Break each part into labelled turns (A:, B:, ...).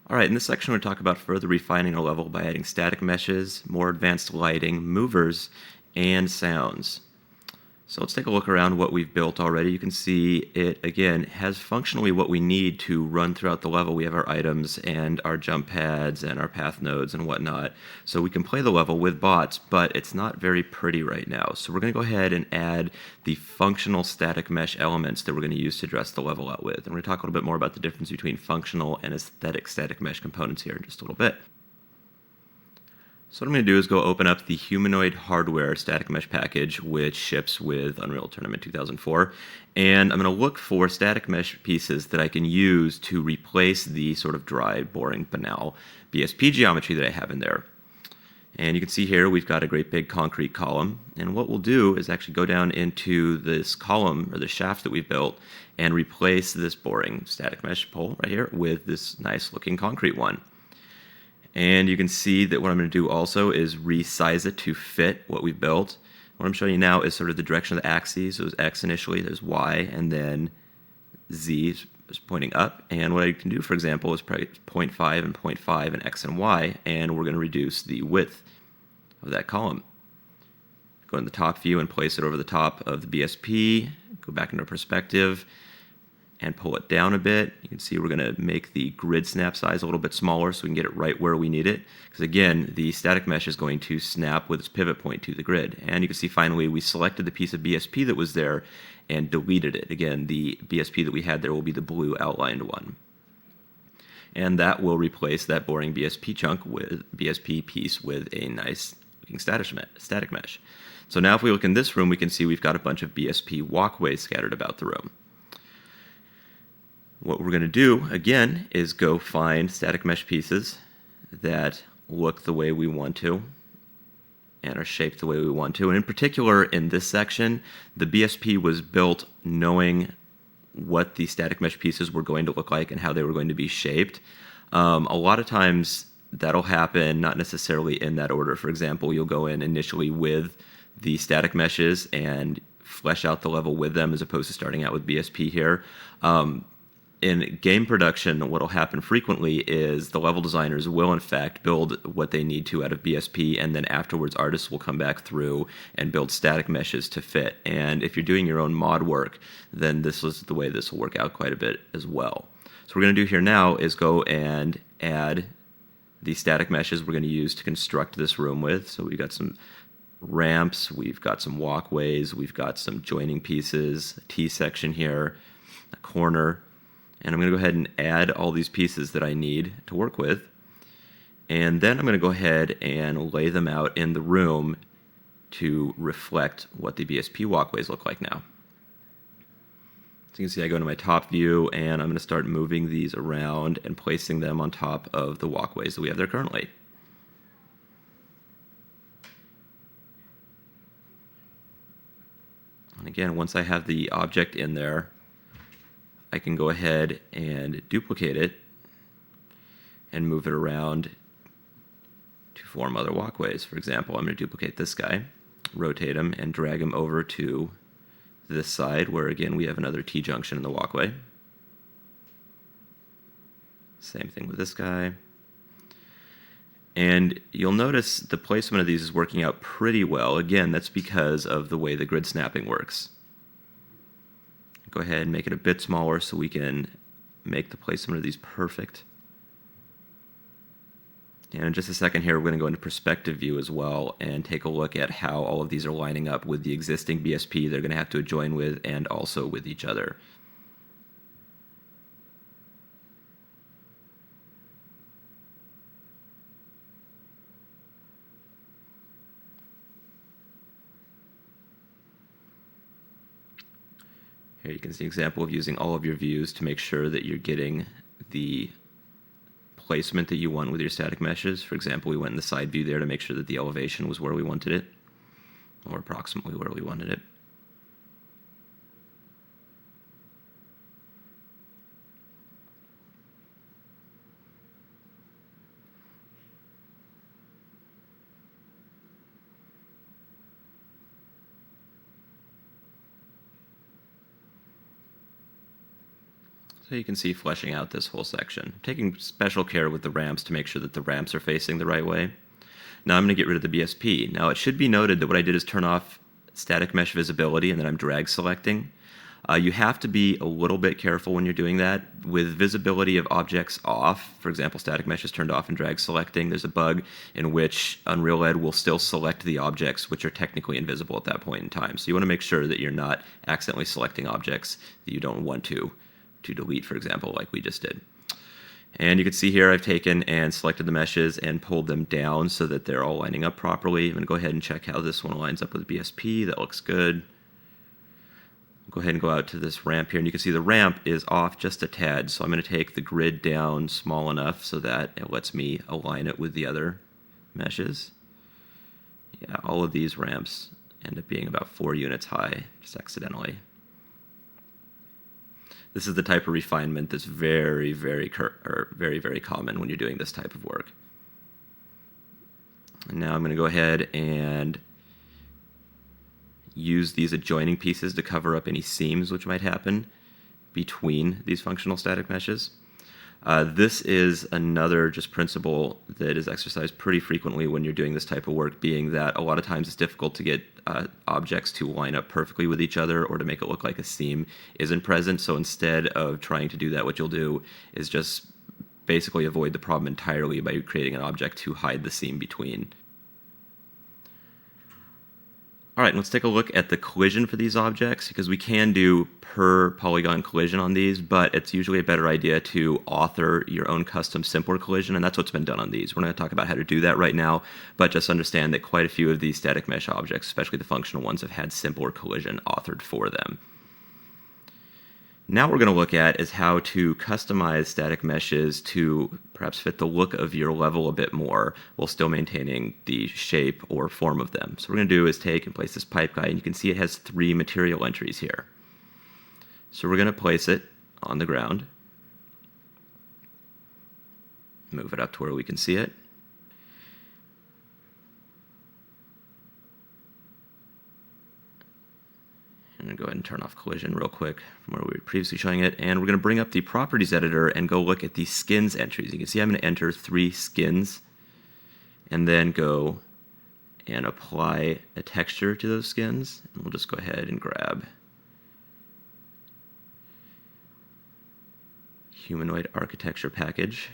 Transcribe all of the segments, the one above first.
A: All right, in this section, we're going to talk about further refining our level by adding static meshes, more advanced lighting, movers, and sounds. So let's take a look around what we've built already. You can see it, again, has functionally what we need to run throughout the level. We have our items and our jump pads and our path nodes and whatnot. So we can play the level with bots, but it's not very pretty right now. So we're going to go ahead and add the functional static mesh elements that we're going to use to dress the level out with. And we're going to talk a little bit more about the difference between functional and aesthetic static mesh components here in just a little bit. So what I'm going to do is go open up the Humanoid Hardware Static Mesh package, which ships with Unreal Tournament 2004. And I'm going to look for static mesh pieces that I can use to replace the sort of dry, boring, banal BSP geometry that I have in there. And you can see here we've got a great big concrete column. And what we'll do is actually go down into this column, or the shaft that we've built, and replace this boring static mesh pole right here with this nice looking concrete one. And you can see that what I'm going to do also is resize it to fit what we've built. What I'm showing you now is sort of the direction of the axes. So it was X initially, there's Y, and then Z is pointing up. And what I can do, for example, is probably 0.5 and 0.5 and X and Y, and we're going to reduce the width of that column. Go in the top view and place it over the top of the BSP, go back into perspective, and pull it down a bit. You can see we're going to make the grid snap size a little bit smaller so we can get it right where we need it. Because again, the static mesh is going to snap with its pivot point to the grid. And you can see finally we selected the piece of BSP that was there and deleted it. Again, the BSP that we had there will be the blue outlined one. And that will replace that boring BSP chunk with BSP piece with a nice looking static mesh. So now if we look in this room, we can see we've got a bunch of BSP walkways scattered about the room. What we're going to do, again, is go find static mesh pieces that look the way we want to and are shaped the way we want to. And in particular, in this section, the BSP was built knowing what the static mesh pieces were going to look like and how they were going to be shaped. A lot of times, that'll happen not necessarily in that order. For example, you'll go in initially with the static meshes and flesh out the level with them as opposed to starting out with BSP here. In game production, what will happen frequently is the level designers will, in fact, build what they need to out of BSP, and then afterwards artists will come back through and build static meshes to fit. And if you're doing your own mod work, then this is the way this will work out quite a bit as well. So what we're going to do here now is go and add the static meshes we're going to use to construct this room with. So we've got some ramps, we've got some walkways, we've got some joining pieces, a T-section here, a corner. And I'm going to go ahead and add all these pieces that I need to work with. And then I'm going to go ahead and lay them out in the room to reflect what the BSP walkways look like now. So you can see I go into my top view and I'm going to start moving these around and placing them on top of the walkways that we have there currently. And again, once I have the object in there, I can go ahead and duplicate it and move it around to form other walkways. For example, I'm going to duplicate this guy, rotate him, and drag him over to this side where, again, we have another T-junction in the walkway. Same thing with this guy. And you'll notice the placement of these is working out pretty well. Again, that's because of the way the grid snapping works. Go ahead and make it a bit smaller so we can make the placement of these perfect. And in just a second here, we're going to go into perspective view as well and take a look at how all of these are lining up with the existing BSP they're going to have to join with and also with each other. Here you can see an example of using all of your views to make sure that you're getting the placement that you want with your static meshes. For example, we went in the side view there to make sure that the elevation was where we wanted it, or approximately where we wanted it. So you can see fleshing out this whole section. Taking special care with the ramps to make sure that the ramps are facing the right way. Now I'm going to get rid of the BSP. Now it should be noted that what I did is turn off static mesh visibility and then I'm drag selecting. You have to be a little bit careful when you're doing that. With visibility of objects off, for example, static mesh is turned off and drag selecting, there's a bug in which Unreal Ed will still select the objects which are technically invisible at that point in time. So you want to make sure that you're not accidentally selecting objects that you don't want to delete, for example, like we just did. And you can see here I've taken and selected the meshes and pulled them down so that they're all lining up properly. I'm going to go ahead and check how this one lines up with BSP. That looks good. Go ahead and go out to this ramp here, and you can see the ramp is off just a tad. So I'm going to take the grid down small enough so that it lets me align it with the other meshes. Yeah, all of these ramps end up being about 4 units high, just accidentally. This is the type of refinement that's very, very common when you're doing this type of work. And now I'm going to go ahead and use these adjoining pieces to cover up any seams which might happen between these functional static meshes. This is another just principle that is exercised pretty frequently when you're doing this type of work, being that a lot of times it's difficult to get objects to line up perfectly with each other or to make it look like a seam isn't present. So instead of trying to do that, what you'll do is just basically avoid the problem entirely by creating an object to hide the seam between. All right, let's take a look at the collision for these objects, because we can do per polygon collision on these, but it's usually a better idea to author your own custom simpler collision, and that's what's been done on these. We're not going to talk about how to do that right now, but just understand that quite a few of these static mesh objects, especially the functional ones, have had simpler collision authored for them. Now what we're going to look at is how to customize static meshes to perhaps fit the look of your level a bit more while still maintaining the shape or form of them. So what we're going to do is take and place this pipe guy, and you can see it has 3 material entries here. So we're going to place it on the ground, move it up to where we can see it. I'm going to go ahead and turn off collision real quick from where we were previously showing it. And we're going to bring up the properties editor and go look at the skins entries. You can see I'm going to enter 3 skins and then go and apply a texture to those skins. And we'll just go ahead and grab humanoid architecture package.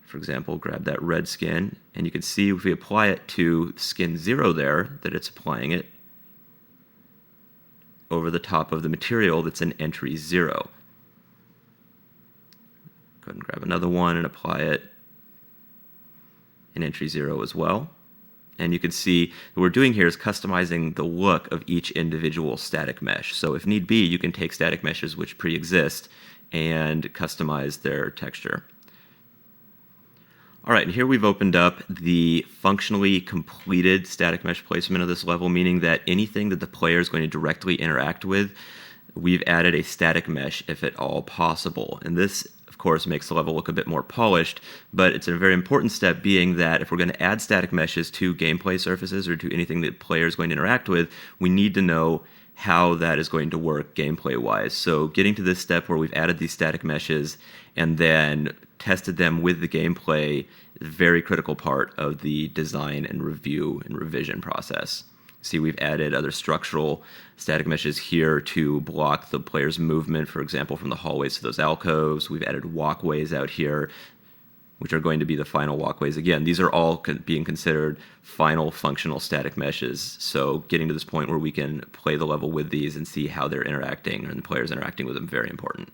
A: For example, grab that red skin, and you can see if we apply it to skin 0 there, that it's applying it over the top of the material that's in entry 0. Go ahead and grab another one and apply it in entry 0 as well. And you can see what we're doing here is customizing the look of each individual static mesh. So if need be, you can take static meshes which pre-exist and customize their texture. All right, and here we've opened up the functionally completed static mesh placement of this level, meaning that anything that the player is going to directly interact with, we've added a static mesh if at all possible. And this, of course, makes the level look a bit more polished, but it's a very important step, being that if we're going to add static meshes to gameplay surfaces or to anything that the player is going to interact with, we need to know how that is going to work gameplay-wise. So getting to this step where we've added these static meshes and then tested them with the gameplay is a very critical part of the design and review and revision process. See, we've added other structural static meshes here to block the player's movement, for example, from the hallways to those alcoves. We've added walkways out here, which are going to be the final walkways. Again, these are all being considered final functional static meshes. So getting to this point where we can play the level with these and see how they're interacting and the player's interacting with them, very important.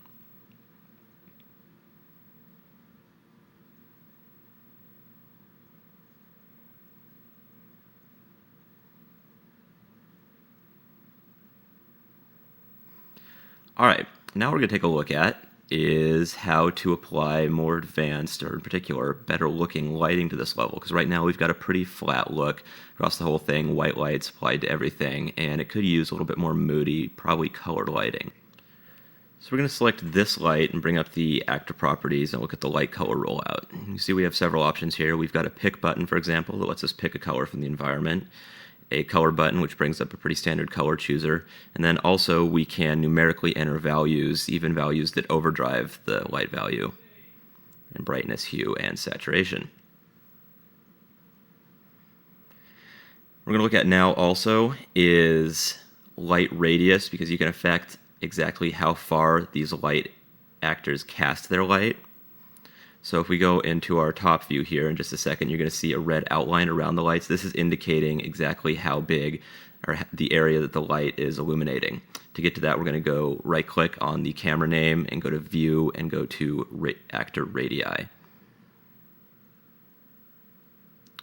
A: All right, now we're going to take a look at is how to apply more advanced, or in particular, better looking lighting to this level. Because right now we've got a pretty flat look across the whole thing, white lights applied to everything, and it could use a little bit more moody, probably colored lighting. So we're going to select this light and bring up the actor properties and look at the light color rollout. You see we have several options here. We've got a pick button, for example, that lets us pick a color from the environment. a color button, which brings up a pretty standard color chooser. And then also we can numerically enter values, even values that overdrive the light value in brightness, hue, and saturation. We're going to look at now also is light radius, because you can affect exactly how far these light actors cast their light. So if we go into our top view here in just a second, you're going to see a red outline around the lights. This is indicating exactly how big or the area that the light is illuminating. To get to that, we're going to go right-click on the camera name and go to View and go to Actor Radii,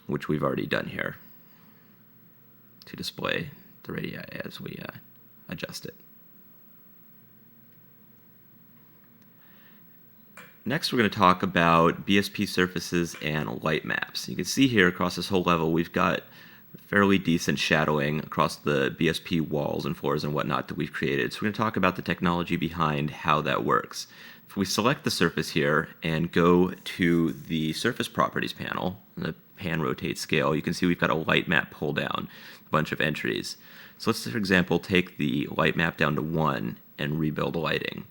A: which we've already done here to display the radii as we adjust it. Next, we're going to talk about BSP surfaces and light maps. You can see here across this whole level, we've got fairly decent shadowing across the BSP walls and floors and whatnot that we've created. So we're going to talk about the technology behind how that works. If we select the surface here and go to the surface properties panel, the pan, rotate, scale, you can see we've got a light map pull down, a bunch of entries. So let's, for example, take the light map down to 1 and rebuild lighting.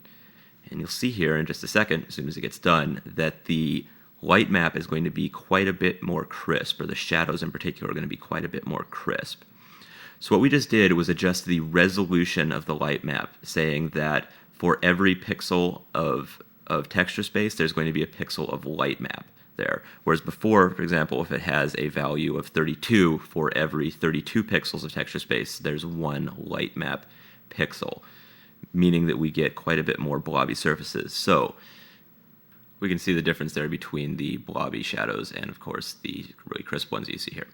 A: And you'll see here in just a second, as soon as it gets done, that the light map is going to be quite a bit more crisp, or the shadows in particular are going to be quite a bit more crisp. So what we just did was adjust the resolution of the light map, saying that for every pixel of texture space, there's going to be a pixel of light map there. Whereas before, for example, if it has a value of 32, for every 32 pixels of texture space, there's one light map pixel, meaning that we get quite a bit more blobby surfaces. So we can see the difference there between the blobby shadows and, of course, the really crisp ones you see here.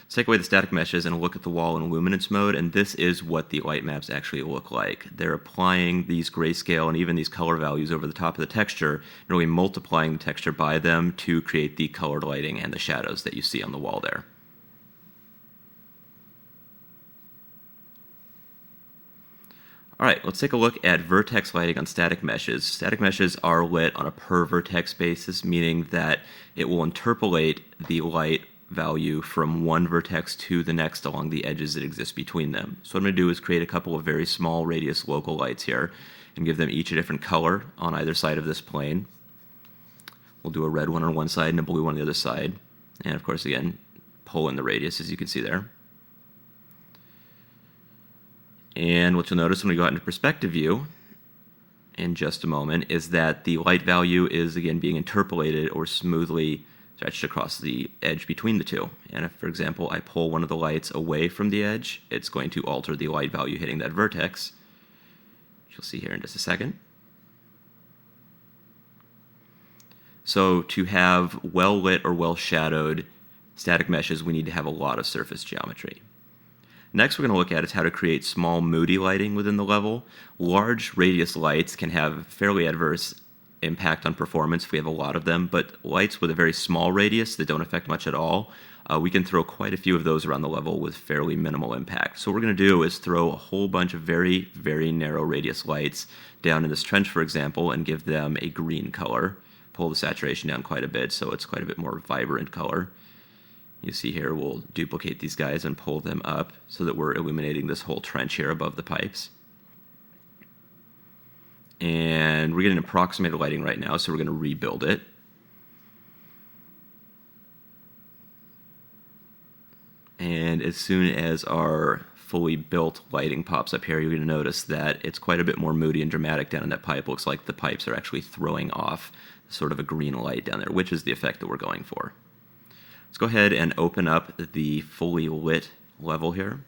A: Let's take away the static meshes and look at the wall in luminance mode, and this is what the light maps actually look like. They're applying these grayscale and even these color values over the top of the texture, and really multiplying the texture by them to create the colored lighting and the shadows that you see on the wall there. All right, let's take a look at vertex lighting on static meshes. Static meshes are lit on a per vertex basis, meaning that it will interpolate the light value from one vertex to the next along the edges that exist between them. So what I'm going to do is create a couple of very small radius local lights here and give them each a different color on either side of this plane. We'll do a red one on one side and a blue one on the other side. And of course, again, pull in the radius, as you can see there. And what you'll notice when we go out into perspective view in just a moment is that the light value is again being interpolated or smoothly stretched across the edge between the two. And if, for example, I pull one of the lights away from the edge, it's going to alter the light value hitting that vertex, which you'll see here in just a second. So to have well-lit or well-shadowed static meshes, we need to have a lot of surface geometry. Next, we're going to look at is how to create small moody lighting within the level. Large radius lights can have fairly adverse impact on performance if we have a lot of them, but lights with a very small radius that don't affect much at all, we can throw quite a few of those around the level with fairly minimal impact. So what we're going to do is throw a whole bunch of very, very narrow radius lights down in this trench, for example, and give them a green color. Pull the saturation down quite a bit so it's quite a bit more vibrant color. You see here, we'll duplicate these guys and pull them up so that we're illuminating this whole trench here above the pipes. And we're getting approximated lighting right now, so we're going to rebuild it. And as soon as our fully built lighting pops up here, you're going to notice that it's quite a bit more moody and dramatic down in that pipe. Looks like the pipes are actually throwing off sort of a green light down there, which is the effect that we're going for. Let's go ahead and open up the fully lit level here.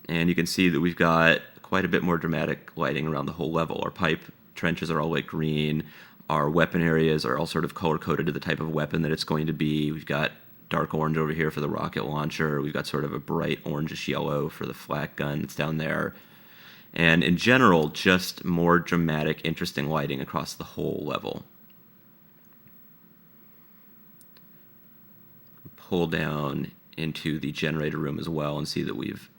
A: And you can see that we've got quite a bit more dramatic lighting around the whole level. Our pipe trenches are all lit green. Our weapon areas are all sort of color-coded to the type of weapon that it's going to be. We've got dark orange over here for the rocket launcher. We've got sort of a bright orangish yellow for the flak gun that's down there. And in general, just more dramatic, interesting lighting across the whole level. Pull down into the generator room as well and see that we've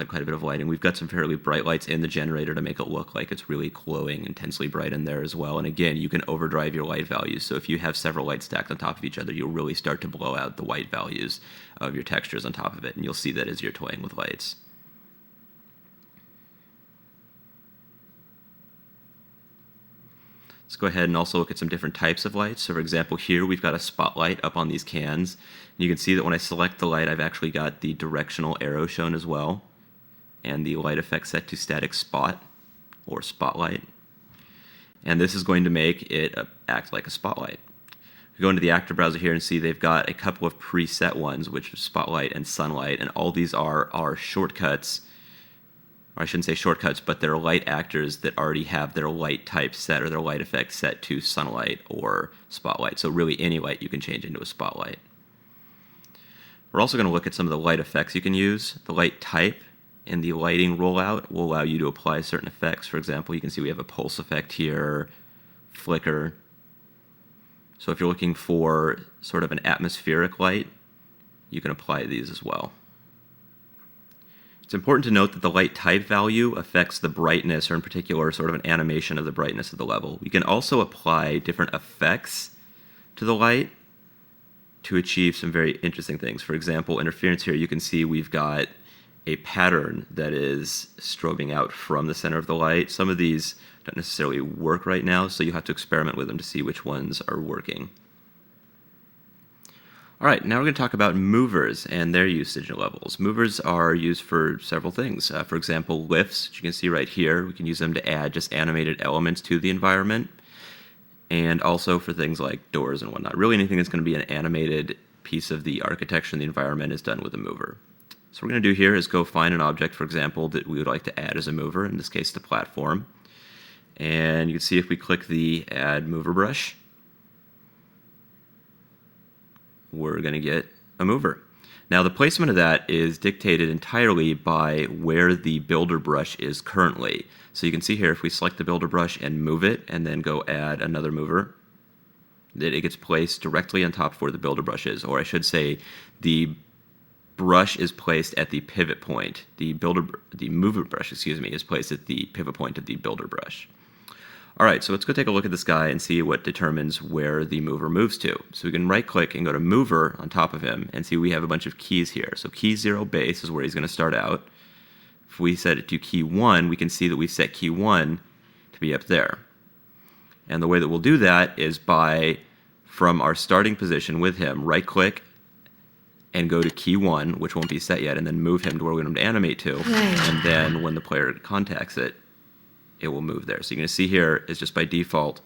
A: quite a bit of lighting. We've got some fairly bright lights in the generator to make it look like it's really glowing, intensely bright in there as well. And again, you can overdrive your light values. So if you have several lights stacked on top of each other, you'll really start to blow out the white values of your textures on top of it. And you'll see that as you're toying with lights. Let's go ahead and also look at some different types of lights. So for example, here we've got a spotlight up on these cans. And you can see that when I select the light, I've actually got the directional arrow shown as well, and the light effect set to static spot or spotlight. And this is going to make it act like a spotlight. We go into the actor browser here and see they've got a couple of preset ones, which is spotlight and sunlight, and all these are shortcuts. Or I shouldn't say shortcuts, but they're light actors that already have their light type set or their light effect set to sunlight or spotlight. So really any light you can change into a spotlight. We're also going to look at some of the light effects you can use. The light type in the lighting rollout will allow you to apply certain effects. For example, you can see we have a pulse effect here, flicker. So if you're looking for sort of an atmospheric light, you can apply these as well. It's important to note that the light type value affects the brightness, or in particular sort of an animation of the brightness of the level. We can also apply different effects to the light to achieve some very interesting things. For example, interference here, you can see we've got a pattern that is strobing out from the center of the light. Some of these don't necessarily work right now, so you have to experiment with them to see which ones are working. All right, now we're going to talk about movers and their usage levels. Movers are used for several things. For example, lifts, which you can see right here. We can use them to add just animated elements to the environment. And also for things like doors and whatnot. Really anything that's going to be an animated piece of the architecture in the environment is done with a mover. So what we're going to do here is go find an object, for example, that we would like to add as a mover, in this case the platform. And you can see if we click the Add Mover Brush, we're going to get a mover. Now the placement of that is dictated entirely by where the builder brush is currently. So you can see here if we select the builder brush and move it and then go add another mover, that it gets placed directly on top of where the builder brush is, or I should say the brush is placed at the pivot point. The mover brush, is placed at the pivot point of the builder brush. All right, so let's go take a look at this guy and see what determines where the mover moves to. So we can right-click and go to Mover on top of him and see we have a bunch of keys here. So key 0 base is where he's going to start out. If we set it to key 1, we can see that we've set key 1 to be up there. And the way that we'll do that is by, from our starting position with him, right-click and go to key 1, which won't be set yet, and then move him to where we want him to animate to. And then when the player contacts it, it will move there. So you're going to see here is just by default,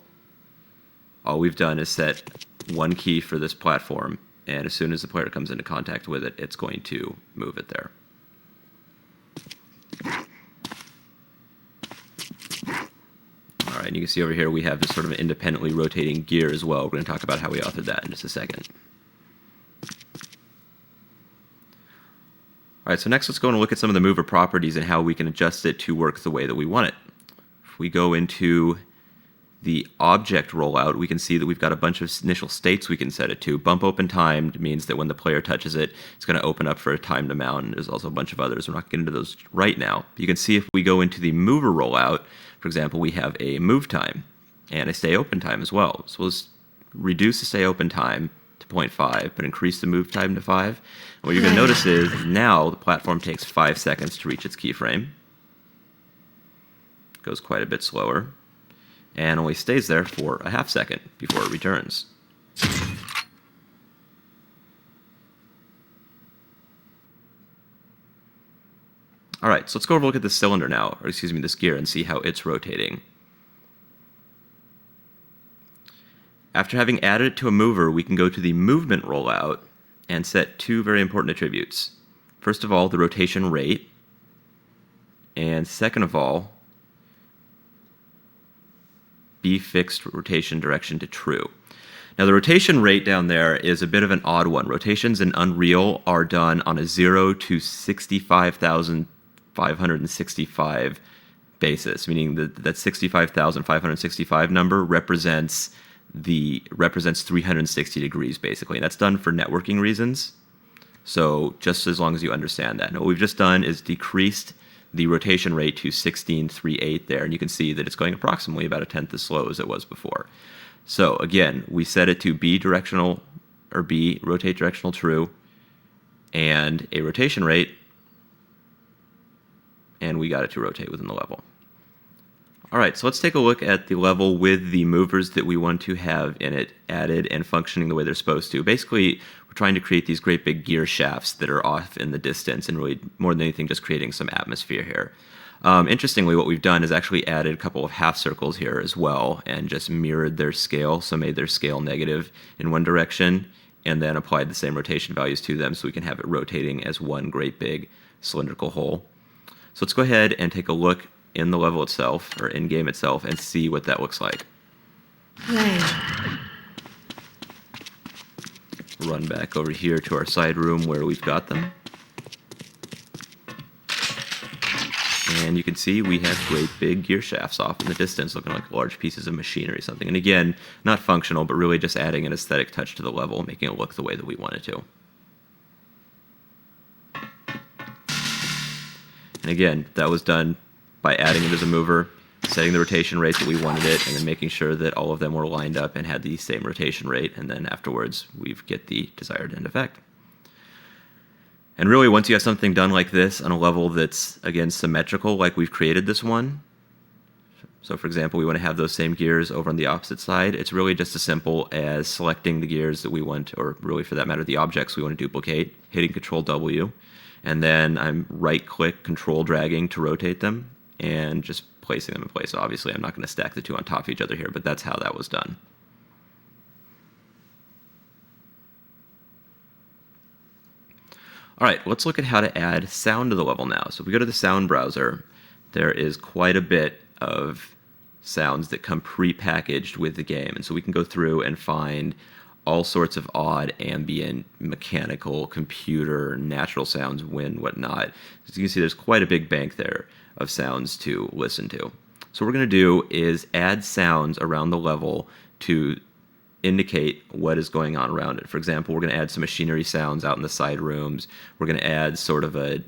A: all we've done is set one key for this platform, and as soon as the player comes into contact with it, it's going to move it there. All right, and you can see over here we have this sort of independently rotating gear as well. We're going to talk about how we authored that in just a second. All right, so next let's go and look at some of the mover properties and how we can adjust it to work the way that we want it. If we go into the object rollout, we can see that we've got a bunch of initial states we can set it to. Bump open timed means that when the player touches it, it's going to open up for a timed amount, and there's also a bunch of others. We're not getting into those right now. But you can see if we go into the mover rollout, for example, we have a move time and a stay open time as well. So let's reduce the stay open time to 0.5, but increase the move time to 5. And what you're going to notice is now the platform takes 5 seconds to reach its keyframe. Goes quite a bit slower, and only stays there for a half second before it returns. All right, so let's go over and look at this cylinder now, or excuse me, this gear, and see how it's rotating. After having added it to a mover, we can go to the movement rollout and set 2 very important attributes. First of all, the rotation rate, and second of all, be fixed rotation direction to true. Now the rotation rate down there is a bit of an odd one. Rotations in Unreal are done on a 0 to 65,565 basis, meaning that 65,565 number represents 360 degrees basically. And that's done for networking reasons. So just as long as you understand that. Now what we've just done is decreased the rotation rate to 16.38 there, and you can see that it's going approximately about a tenth as slow as it was before. So again, we set it to B directional, or B, rotate directional true, and a rotation rate, and we got it to rotate within the level. All right, so let's take a look at the level with the movers that we want to have in it added and functioning the way they're supposed to. Basically, we're trying to create these great big gear shafts that are off in the distance, and really, more than anything, just creating some atmosphere here. Interestingly, what we've done is actually added a couple of half circles here as well, and just mirrored their scale, so made their scale negative in one direction, and then applied the same rotation values to them so we can have it rotating as one great big cylindrical hole. So let's go ahead and take a look in the level itself, or in game itself, and see what that looks like.
B: Play.
A: Run back over here to our side room where we've got them. And you can see we have great big gear shafts off in the distance, looking like large pieces of machinery or something. And again, not functional, but really just adding an aesthetic touch to the level, making it look the way that we want it to. And again, that was done by adding it as a mover, setting the rotation rate that we wanted it, and then making sure that all of them were lined up and had the same rotation rate, and then afterwards we get the desired end effect. And really, once you have something done like this on a level that's, again, symmetrical, like we've created this one, so for example, we want to have those same gears over on the opposite side, it's really just as simple as selecting the gears that we want, or really for that matter, the objects we want to duplicate, hitting Control W, and then I'm right-click, Control dragging to rotate them, and just placing them in place. So obviously, I'm not going to stack the two on top of each other here, but that's how that was done. All right, let's look at how to add sound to the level now. So if we go to the sound browser, there is quite a bit of sounds that come pre-packaged with the game. And so we can go through and find all sorts of odd ambient, mechanical, computer, natural sounds, wind, whatnot. As you can see, there's quite a big bank there of sounds to listen to. So what we're going to do is add sounds around the level to indicate what is going on around it. For example, we're going to add some machinery sounds out in the side rooms. We're going to add sort of a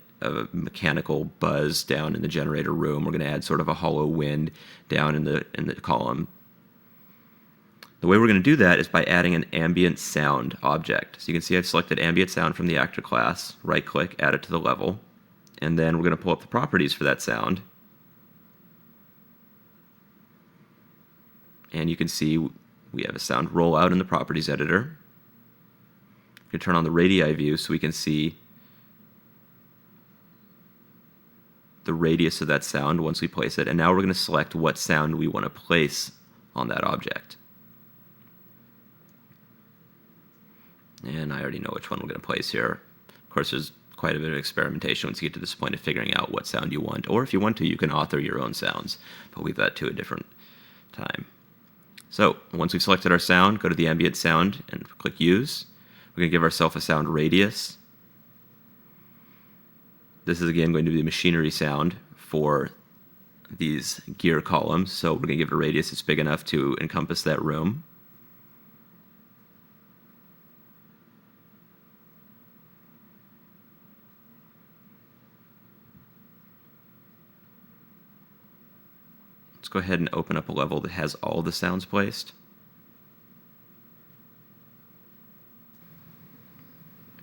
A: mechanical buzz down in the generator room. We're going to add sort of a hollow wind down in the column. The way we're going to do that is by adding an ambient sound object. So you can see I've selected ambient sound from the actor class, right-click, add it to the level, and then we're going to pull up the properties for that sound. And you can see we have a sound rollout in the properties editor. We can turn on the radii view so we can see the radius of that sound once we place it. And now we're going to select what sound we want to place on that object. And I already know which one we're going to place here. Of course, there's quite a bit of experimentation once you get to this point of figuring out what sound you want. Or if you want to, you can author your own sounds, but leave that to a different time. So once we've selected our sound, go to the ambient sound and click Use. We're going to give ourselves a sound radius. This is again going to be the machinery sound for these gear columns. So we're going to give it a radius that's big enough to encompass that room. Let's go ahead and open up a level that has all the sounds placed.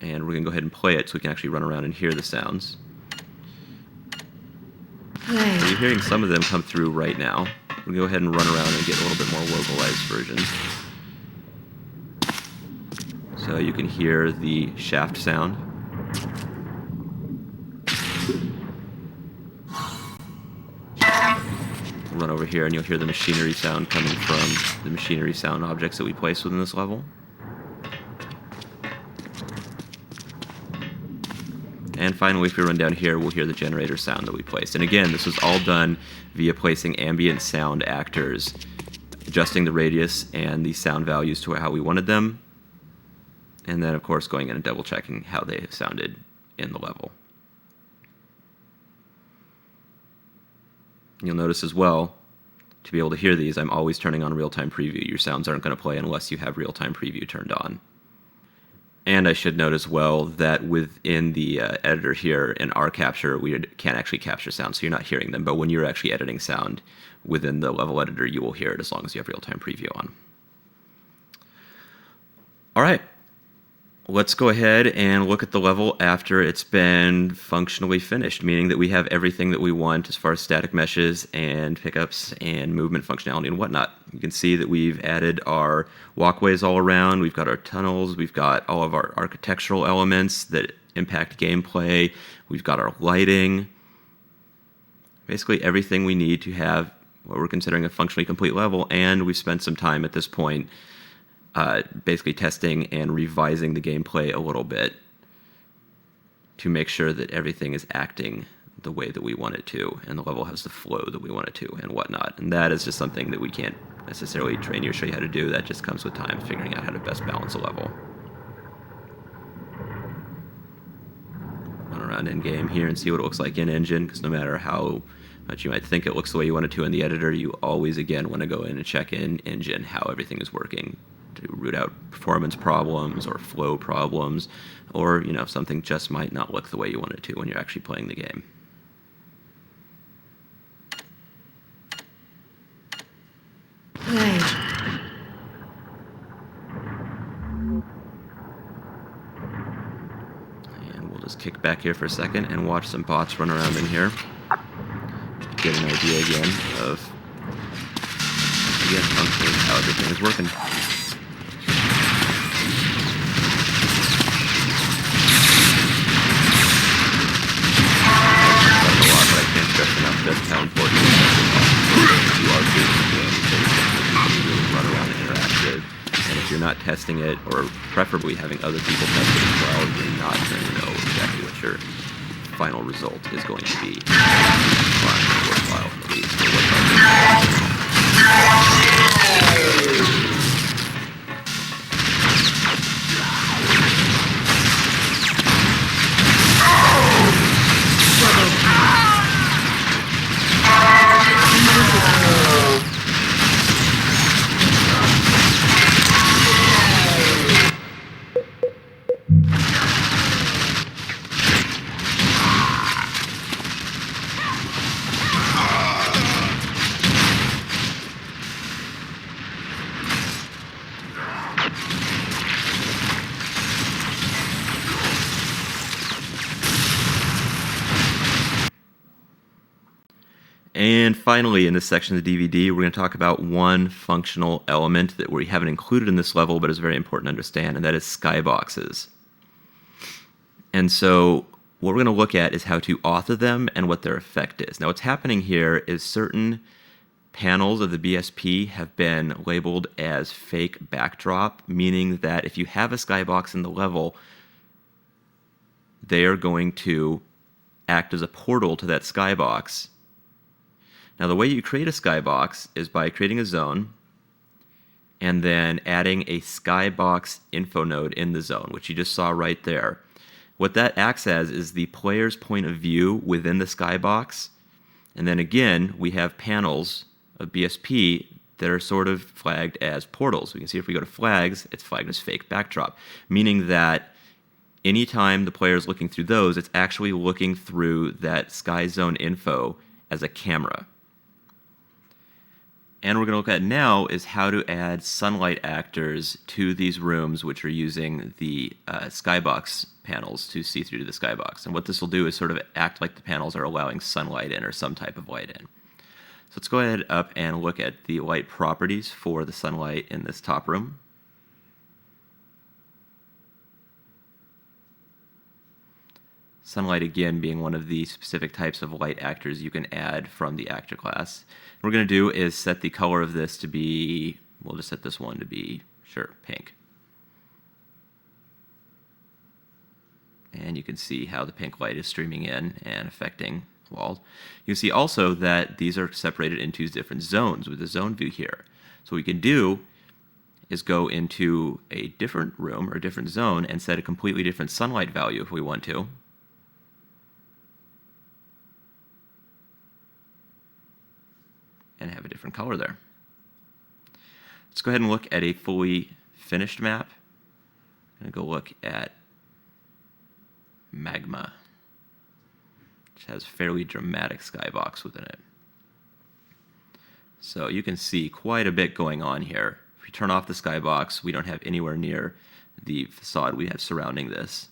A: And we're going to go ahead and play it so we can actually run around and hear the sounds.
B: Play.
A: So you're hearing some of them come through right now. We're going to go ahead and run around and get a little bit more localized versions. So you can hear the shaft sound. Run over here and you'll hear the machinery sound coming from the machinery sound objects that we place within this level. And finally, if we run down here, we'll hear the generator sound that we placed. And again, this was all done via placing ambient sound actors, adjusting the radius and the sound values to how we wanted them, and then of course going in and double checking how they sounded in the level. You'll notice as well, to be able to hear these, I'm always turning on real-time preview. Your sounds aren't going to play unless you have real-time preview turned on. And I should note as well that within the editor here in our capture, we can't actually capture sound, so you're not hearing them. But when you're actually editing sound within the level editor, you will hear it as long as you have real-time preview on. All right, let's go ahead and look at the level after it's been functionally finished, meaning that we have everything that we want as far as static meshes and pickups and movement functionality and whatnot. You can see that we've added our walkways all around, we've got our tunnels, we've got all of our architectural elements that impact gameplay, we've got our lighting, basically everything we need to have what we're considering a functionally complete level, and we've spent some time at this point basically testing and revising the gameplay a little bit to make sure that everything is acting the way that we want it to, and the level has the flow that we want it to, and whatnot. And that is just something that we can't necessarily train you or show you how to do. That just comes with time, figuring out how to best balance a level. Run around in game here and see what it looks like in engine, because no matter how much you might think it looks the way you want it to in the editor, you always again want to go in and check in engine how everything is working, to root out performance problems or flow problems, or something just might not look the way you want it to when you're actually playing the game.
B: Play.
A: And we'll just kick back here for a second and watch some bots run around in here. Get an idea again of functionally how everything is working. That's how important it is to our game, so you can really run around and interactive. And if you're not testing it, or preferably having other people test it as well, you're not going to know exactly what your final result is going to be. Fun, worthwhile, at least, or worthwhile. And finally, in this section of the DVD, we're going to talk about one functional element that we haven't included in this level, but is very important to understand, and that is skyboxes. And so what we're going to look at is how to author them and what their effect is. Now, what's happening here is certain panels of the BSP have been labeled as fake backdrop, meaning that if you have a skybox in the level, they are going to act as a portal to that skybox. Now, the way you create a skybox is by creating a zone and then adding a skybox info node in the zone, which you just saw right there. What that acts as is the player's point of view within the skybox. And then again, we have panels of BSP that are sort of flagged as portals. We can see if we go to flags, it's flagged as fake backdrop, meaning that anytime the player is looking through those, it's actually looking through that sky zone info as a camera. And we're going to look at now is how to add sunlight actors to these rooms, which are using the skybox panels to see through to the skybox. And what this will do is sort of act like the panels are allowing sunlight in or some type of light in. So let's go ahead up and look at the light properties for the sunlight in this top room. Sunlight, again, being one of the specific types of light actors you can add from the actor class. What we're going to do is set the color of this to be, we'll just set this one to be, sure, pink. And you can see how the pink light is streaming in and affecting the wall. You can see also that these are separated into different zones with the zone view here. So what we can do is go into a different room or a different zone and set a completely different sunlight value if we want to. And have a different color there. Let's go ahead and look at a fully finished map. I'm going to go look at Magma, which has fairly dramatic skybox within it. So you can see quite a bit going on here. If we turn off the skybox, we don't have anywhere near the facade we have surrounding this.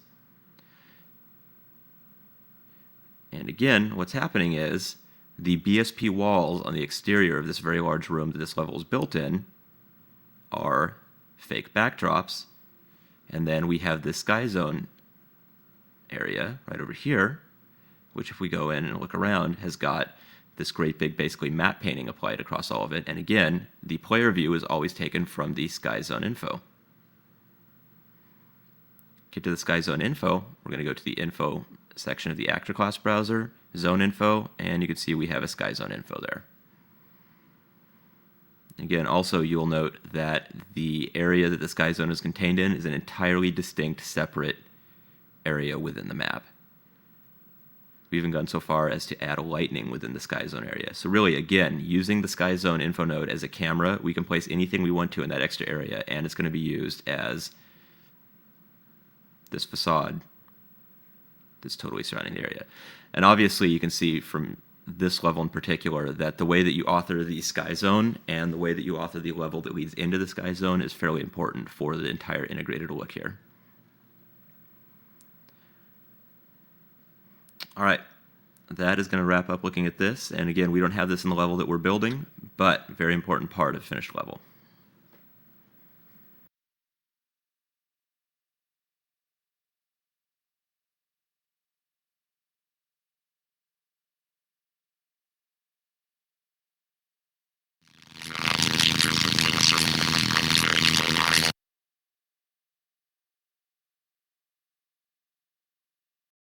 A: And again, what's happening is the BSP walls on the exterior of this very large room that this level is built in are fake backdrops. And then we have this sky zone area right over here, which if we go in and look around, has got this great big basically matte painting applied across all of it. And again, the player view is always taken from the sky zone info. Get to the sky zone info, we're going to go to the info section of the actor class browser, zone info, and you can see we have a sky zone info there. Again, also you'll note that the area that the sky zone is contained in is an entirely distinct, separate area within the map. We've even gone so far as to add a lightning within the sky zone area. So really, again, using the sky zone info node as a camera, we can place anything we want to in that extra area, and it's going to be used as this facade that's totally surrounding the area. And obviously you can see from this level in particular that the way that you author the sky zone and the way that you author the level that leads into the sky zone is fairly important for the entire integrated look here. All right, that is going to wrap up looking at this. And again, we don't have this in the level that we're building, but very important part of finished level.